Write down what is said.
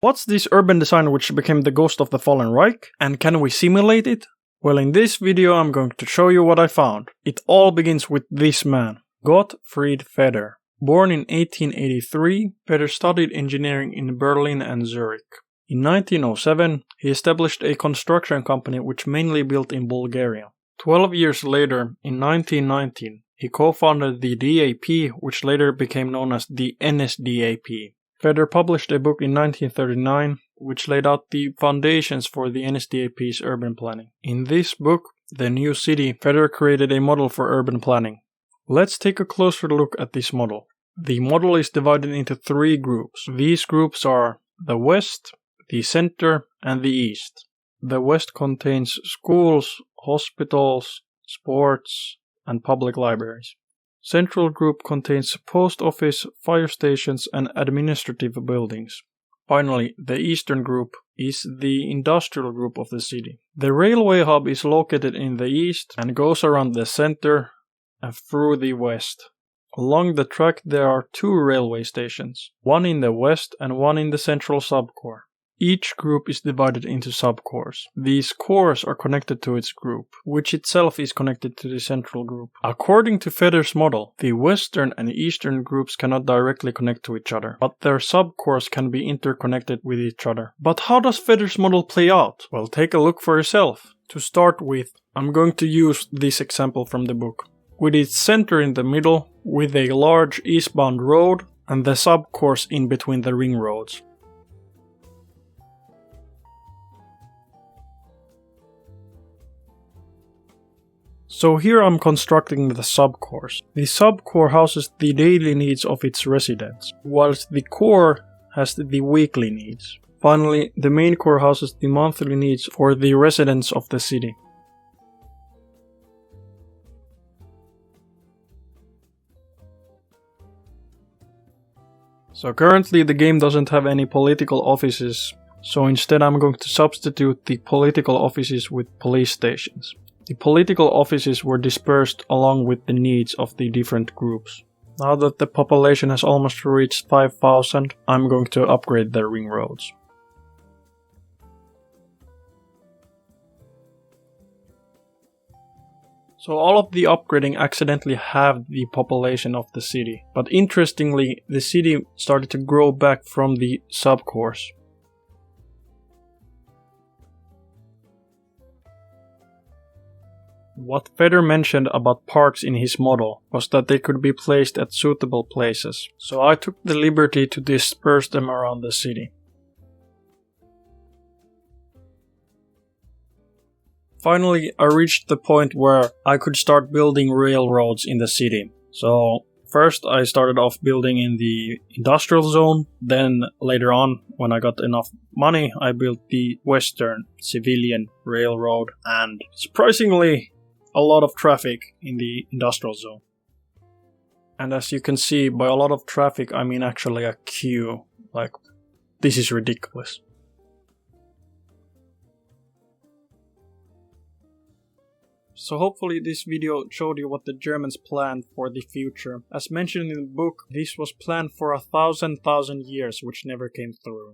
What's this urban design which became the ghost of the fallen Reich? And can we simulate it? Well, in this video I'm going to show you what I found. It all begins with this man, Gottfried Feder. Born in 1883, Feder studied engineering in Berlin and Zurich. In 1907, he established a construction company which mainly built in Bulgaria. 12 years later, in 1919, he co-founded the DAP, which later became known as the NSDAP. Feder published a book in 1939, which laid out the foundations for the NSDAP's urban planning. In this book, The New City, Feder created a model for urban planning. Let's take a closer look at this model. The model is divided into three groups. These groups are the West, the Center, and the East. The West contains schools, hospitals, sports, and public libraries. Central group contains post office, fire stations, and administrative buildings. Finally, the Eastern group is the industrial group of the city. The railway hub is located in the east and goes around the center and through the west. Along the track there are two railway stations, one in the west and one in the central subcore. Each group is divided into subcores. These cores are connected to its group, which itself is connected to the central group. According to Feder's model, the western and eastern groups cannot directly connect to each other, but their subcores can be interconnected with each other. But how does Feder's model play out? Well, take a look for yourself. To start with, I'm going to use this example from the book. With its center in the middle, with a large eastbound road, and the subcores in between the ring roads. So here I'm constructing the subcores. The subcore houses the daily needs of its residents, whilst the core has the weekly needs. Finally, the main core houses the monthly needs for the residents of the city. So currently the game doesn't have any political offices, so instead I'm going to substitute the political offices with police stations. The political offices were dispersed along with the needs of the different groups. Now that the population has almost reached 5,000, I'm going to upgrade their ring roads. So all of the upgrading accidentally halved the population of the city, but interestingly, the city started to grow back from the subcores. What Feder mentioned about parks in his model was that they could be placed at suitable places, so I took the liberty to disperse them around the city. Finally, I reached the point where I could start building railroads in the city. So first I started off building in the industrial zone, then later on, when I got enough money, I built the Western Civilian Railroad, and surprisingly, a lot of traffic in the industrial zone. And as you can see, by a lot of traffic I mean actually a queue. Like, this is ridiculous. So hopefully this video showed you what the Germans planned for the future. As mentioned in the book, this was planned for 1,000 years, which never came through.